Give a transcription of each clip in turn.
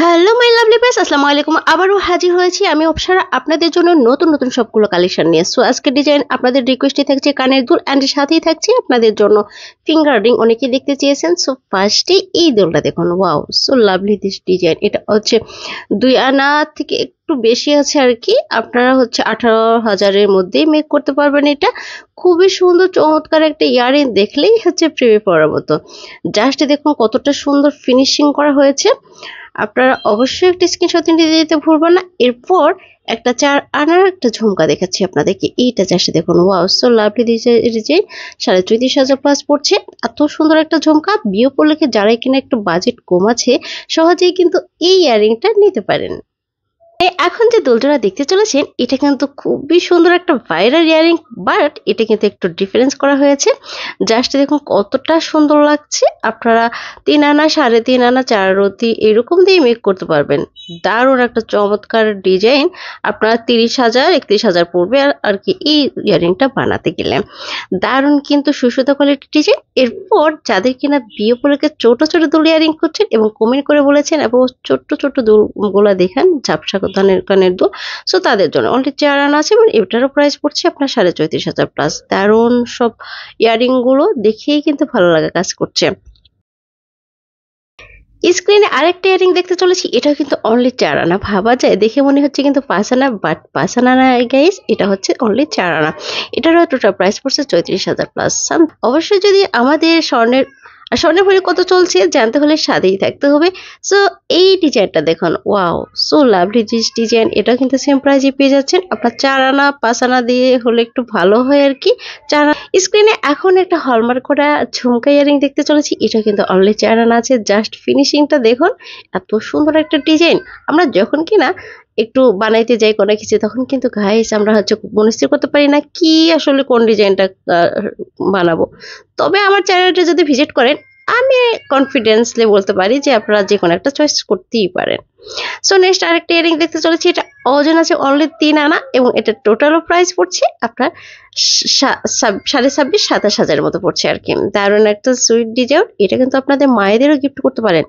Hello my lovely friends, আসসালামু আলাইকুম। আবারও হাজির হয়েছি আমি অপসরা আপনাদের জন্য নতুন নতুন সবগুলো কালেকশন নিয়ে। সো আজকের ডিজাইন আপনাদের রিকোয়েস্টে থাকছে কানের দুল অ্যান্ড সাথেই থাকছে আপনাদের জন্য ফিঙ্গার রিং। অনেকেই দেখতে চেয়েছেন। সো ফার্স্টে এই দুলটা দেখুন, wow so lovely this design. এটা হচ্ছে 2 আনা থেকে একটু বেশি আছে আর কি। আপনারা হচ্ছে 18,000-এর মধ্যেই মেক করতে পারবেন। এটা খুবই সুন্দর চমৎকার একটা ইয়ারিং, দেখলেই হচ্ছে প্রেমে পড়ার মতো। জাস্ট দেখুন কতটা সুন্দর ফিনিশিং করা হয়েছে। আপনারা অবশ্যই একটা স্ক্রিনশট নিয়ে দিতে ভুলবেন না। এরপর একটা 4 আনার একটা ঝুমকা দেখাচ্ছি আপনাদেরকে। এইটা জাস্ট দেখুন, wow so lovely design. 34,500 plus পড়ছে। এত সুন্দর একটা ঝুমকা, বিয়ে উপলক্ষে যারাই কিনা একটু বাজেট কম আছে সহজেই কিন্তু এই ইয়ারিংটা নিতে পারেন। এখন যে দুলজোড়া দেখতে চলেছেন এটা কিন্তু খুবই সুন্দর একটা ভাইরাল ইয়ারিং, বাট এটা কিন্তু একটু ডিফারেন্স করা হয়েছে। জাস্ট দেখুন কতটা সুন্দর লাগছে। আপনারা 3 আনা, 3.5 আনা, 4 রতি এরকম দিয়ে মেক করতে পারবেন। দারুণ একটা চমৎকার ডিজাইন। আপনারা 30,000 31,000 পড়বে আর কি এই ইয়ারিংটা বানাতে গেলে। দারুণ কিন্তু সুসুতা কোয়ালিটির ডিজাইন। এরপর যাদের কিনা বিয়ে উপলক্ষে ছোট ছোট দুল ইয়ারিং করছেন এবং কমেন্ট করে বলেছেন এবং ছোট্ট ছোট্ট দুলগুলা দেখান ঝাপসা কানের দুল, সো তাদের জন্য অনলি 4 আনা আছে এবং এটারও প্রাইস পড়ছে আপনার 34,500 প্লাস। দারুণ সব ইয়ারিং গুলো দেখেই কিন্তু ভালো লাগা কাজ করছে। স্ক্রিনে আরেকটা ইয়ারিং দেখতে চলেছি, এটাও কিন্তু অনলি 4 আনা। ভাবা যায় দেখে মনে হচ্ছে কিন্তু 5 আনা, বাট 5 আনা না গাইস, এটা হচ্ছে অনলি 4 আনা। এটারও টোটাল প্রাইস পড়ছে 34,000 প্লাস। অবশ্যই যদি আমাদের স্বর্ণের ভরি কত চলছে জানতে হলে সাথেই থাকতে হবে। সো এই ডিজাইনটা দেখুন, wow so lovely this design. এটা কিন্তু সেম প্রাইসে পেয়ে যাচ্ছেন। আপনার 4 আনা 5 আনা দিয়ে হলে একটু ভালো হয় আর কি। 4 আনা স্ক্রিনে এখন একটা হলমার্ক করা ঝুমকা ইয়ারিং দেখতে চলেছি। এটা কিন্তু অনলি 4 আনা আছে। জাস্ট ফিনিশিংটা দেখুন, এত সুন্দর একটা ডিজাইন। আমরা যখন কিনা একটু বানাইতে যাই কোনো কিছু, তখন কিন্তু গাইস আমরা হচ্ছে মনস্থির করতে পারি না কি আসলে কোন ডিজাইনটা বানাবো। তবে আমার চ্যানেলটা যদি ভিজিট করেন, আমি কনফিডেন্সলি বলতে পারি যে আপনারা যে কোনো একটা চয়েস করতেই পারেন। সো নেক্সট আরেকটা ইয়ারিং দেখতে চলেছি। এটা ওজন আছে অনলি 3 আনা এবং এটা টোটালও প্রাইস পড়ছে আপনার 26,500-27,000-এর মতো পড়ছে আর কি। দারুণ একটা সুইট ডিজাইন। এটা কিন্তু আপনাদের মায়েদেরও গিফট করতে পারেন।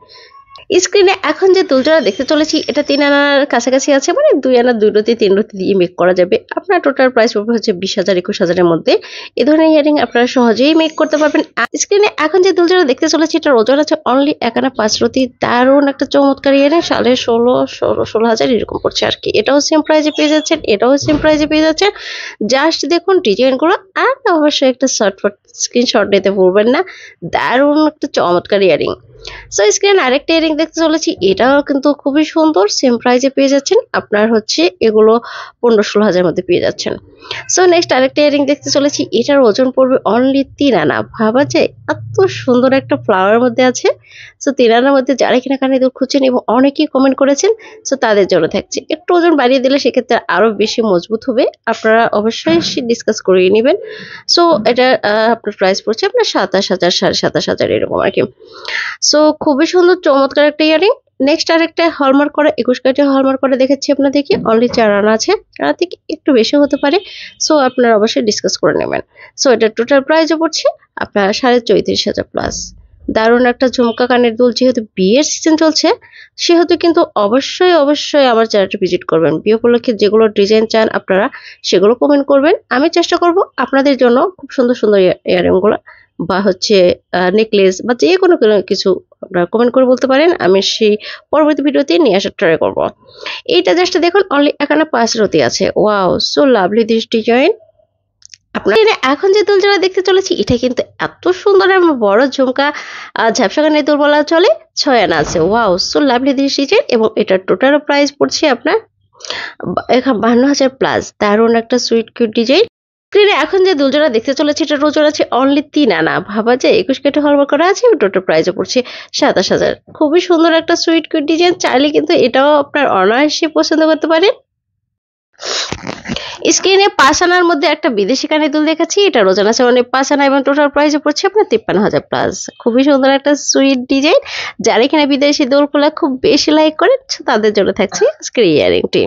স্ক্রিনে এখন যে দুলজোড়া দেখতে চলেছি এটা 3 আনার কাছাকাছি আছে, মানে 2 আনা 2 রতি 3 রতি দিয়ে মেক করা যাবে। আপনার টোটাল প্রাইস পড়বে হচ্ছে 20,000-21,000-এর মধ্যে। এই ধরনের ইয়ারিং আপনারা সহজেই মেক করতে পারবেন। স্ক্রিনে এখন যে দুলজোড়া দেখতে চলেছি এটার ওজন আছে অনলি 1 আনা 5 রতি। দারুণ একটা চমৎকার ইয়ারিং, 16,000 এরকম পড়ছে আর কি। এটাও সেম প্রাইসে পেয়ে যাচ্ছেন, এটাও সেম প্রাইসে পেয়ে যাচ্ছেন। জাস্ট দেখুন ডিজাইনগুলো, আর অবশ্যই একটা শর্টফট স্ক্রিনশট নিতে ভুলবেন না। দারুণ একটা চমৎকার ইয়ারিং। সো স্ক্রিনে আরেকটা ইয়ারিং দেখতে চলেছি, এটাও কিন্তু খুবই সুন্দর, সেম প্রাইসে পেয়ে যাচ্ছেন। আপনার হচ্ছে এগুলো 15-16,000-এর মধ্যে পেয়ে যাচ্ছেন। সো নেক্সট আরেকটা ইয়ারিং দেখতে চলেছি, এটার ওজন পড়বে অনলি 3 আনা। ভাবা যায় এত সুন্দর একটা ফ্লাওয়ারের মধ্যে আছে। সো 3 আনার মধ্যে যারা কিনা কানে দুল খুঁজছেন এবং অনেকেই কমেন্ট করেছেন, সো তাদের জন্য থাকছে। একটু ওজন বাড়িয়ে দিলে সেক্ষেত্রে আরো বেশি মজবুত হবে। আপনারা অবশ্যই ডিসকাস করিয়ে নেবেন। সো এটা আপনার প্রাইস পড়ছে আপনার 27,000 27,500 এরকম আর কি। সো খুবই সুন্দর চমৎকার একটা ইয়ারিং। নেক্সট আরেকটা হলমার্ক করা 21 ক্যারেটের হলমার্ক করা দেখাচ্ছি আপনাদেরকে। অনলি 4 আনা আছে, 4 আনা থেকে একটু বেশি হতে পারে। সো আপনারা অবশ্যই ডিসকাস করে নেবেন। সো এটা টোটাল প্রাইসও পড়ছে আপনার 34,500 প্লাস। দারুণ একটা ঝুমকা কানের দুল। যেহেতু বিয়ের সিজন চলছে সেহেতু কিন্তু অবশ্যই অবশ্যই আমার চ্যানেলটা ভিজিট করবেন। বিয়ে উপলক্ষে যেগুলো ডিজাইন চান আপনারা সেগুলো কমেন্ট করবেন। আমি চেষ্টা করব আপনাদের জন্য খুব সুন্দর সুন্দর ইয়ারিংগুলো বা হচ্ছে নেকলেস বা যে কোনো কিছু আপনারা কমেন্ট করে বলতে পারেন। আমি সেই পরবর্তী ভিডিওতে নিয়ে আসার ট্রাই করব। এইটা জাস্ট দেখুন অনলি 1 আনা 5 রতি আছে। Wow so lovely this design. আপনারা এখন যে দুলজোড়া দেখতে চলেছি এটা কিন্তু এত সুন্দর এবং বড় ঝুমকা ঝাপসা কানের দুল বলা চলে। 6 আনা আছে। Wow so lovely this design এবং এটার টোটাল প্রাইস পড়ছে আপনার 52,000 প্লাস। দারুণ একটা সুইট কিউট ডিজাইন। স্ক্রিনে এখন যে দুলজোড়া দেখতে চলেছে এটার ওজন আছে অনলি 3 আনা। ভাবা যায় 21 ক্যারেট হলমার্ক করা আছে। টোটাল প্রাইসে পড়ছে 27,000। খুবই সুন্দর একটা সুইট কিউট ডিজাইন। চাইলে কিন্তু এটাও আপনার অনায়াসে পছন্দ করতে পারেন। স্ক্রিনে 5 আনার মধ্যে একটা বিদেশি কানের দুল দেখাচ্ছি। এটার ওজন আছে অনেক 5 আনা এবং টোটাল প্রাইসে পড়ছে আপনার 53,000 প্লাস। খুবই সুন্দর একটা সুইট ডিজাইন। যারা এখানে বিদেশি দুলগুলা খুব বেশি লাইক করেন তাদের জন্য থাকছে আজকের ইয়ারিংটি।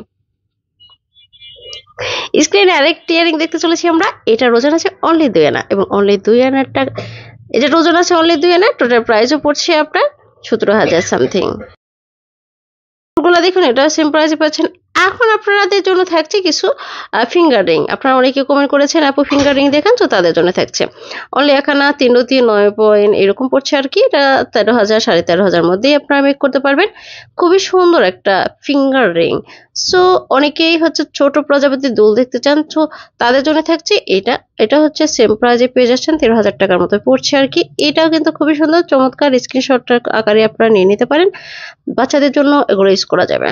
স্ক্রিনে আরেকটি ইয়ারিং দেখতে চলেছি আমরা। এটার ওজন আছে অনলি 2 আনা এবং অনলি 2 আনারটা এটার ওজন আছে অনলি 2 আনা। টোটাল প্রাইসও পড়ছে আপনার 17,000 সামথিং। গুলো দেখুন, এটা সেম প্রাইসে পাচ্ছেন। এখন আপনাদের জন্য থাকছে কিছু ফিঙ্গার রিং। আপনারা অনেকে কমেন্ট করেছেন আপু ফিঙ্গার রিং দেখান, তো তাদের জন্য থাকছে অনলি এখানা 3 রতি 9 পয়েন্ট এরকম পড়ছে আর কি। এটা 13,000 13,500 মধ্যেই আপনারা মেক করতে পারবেন। খুবই সুন্দর একটা ফিঙ্গার রিং। সো অনেকেই হচ্ছে ছোট প্রজাপতির দুল দেখতে চান, তো তাদের জন্য থাকছে এটা। এটা হচ্ছে সেম প্রাইজে পেয়ে যাচ্ছেন, 13,000 টাকার মতো পড়ছে আর কি। এটাও কিন্তু খুবই সুন্দর, চমৎকার স্ক্রিনশট আকারে আপনারা নিয়ে নিতে পারেন। বাচ্চাদের জন্য এগুলো ইউজ করা যাবে।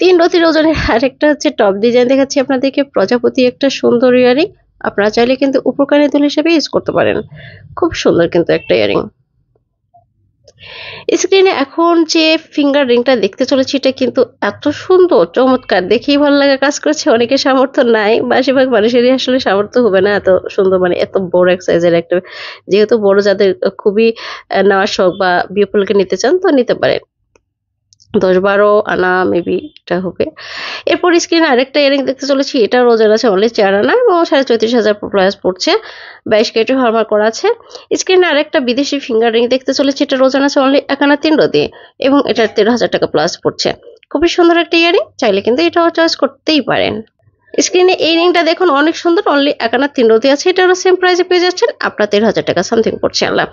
3 রতির ওজনের আরেকটা হচ্ছে টপ ডিজাইন দেখাচ্ছি আপনাদেরকে, প্রজাপতি একটা সুন্দর ইয়ারিং। আপনারা চাইলে কিন্তু উপকারী দুল হিসেবে ইউজ করতে পারেন। খুব সুন্দর কিন্তু একটা ইয়ারিং। স্ক্রিনে এখন যে ফিঙ্গার রিংটা দেখতে চলেছি, এটা কিন্তু এত সুন্দর চমৎকার, দেখেই ভালো লাগা কাজ করছে। অনেকের সামর্থ্য নাই, বেশিরভাগ মানুষেরই আসলে সামর্থ্য হবে না এত সুন্দর, মানে এত বড় এক সাইজের একটা। যেহেতু বড় যাদের খুবই নেওয়ার শখ বা বিয়ে উপলক্ষে নিতে চান, তো নিতে পারেন। 10-12 আনা মেবি এটা হবে। এরপর স্ক্রিনে আরেকটা ইয়ারিং দেখতে চলেছি, এটার ওজন আছে অনলি 4 আনা এবং 34,500 প্লাস পড়ছে। 22 ক্যারেট হলমার্ক করা আছে। স্ক্রিনে আরেকটা বিদেশি ফিঙ্গার রিং দেখতে চলেছি, এটার ওজন আছে অনলি 1 আনা 3 রতি এবং এটার 13,000 টাকা প্লাস পড়ছে। খুবই সুন্দর একটা ইয়ারিং, চাইলে কিন্তু এটাও চয়েস করতেই পারেন। স্ক্রিনে এই রিংটা দেখুন, অনেক সুন্দর, অনলি 1 আনা 3 রতি আছে। এটারও সেম প্রাইসে পেয়ে যাচ্ছেন, আপনার 13,000 টাকা সামথিং পড়ছে। আল্লাহ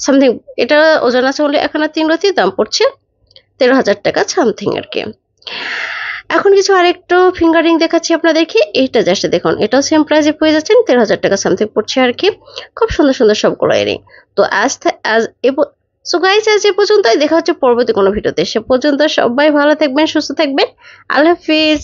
সামথিং, এটা ওজন আছে অনলি 1 আনা 3 রতি, দাম পড়ছে 13,000 টাকা সামথিং আর কি। এখন কিছু আরেকটু ফিঙ্গার রিং দেখাচ্ছি আপনাদেরকে। এইটা জাস্ট দেখুন, এটাও সেম প্রাইসে পেয়ে যাচ্ছেন, 13,000 টাকা সামথিং পড়ছে আর কি। খুব সুন্দর সুন্দর সবগুলো ইয়ারিং। তো সো গাইস, আজ এ পর্যন্তই। দেখা হচ্ছে পরবর্তী কোনো ভিডিওতে। সে পর্যন্ত সবাই ভালো থাকবেন, সুস্থ থাকবেন। আল্লাহ হাফিজ।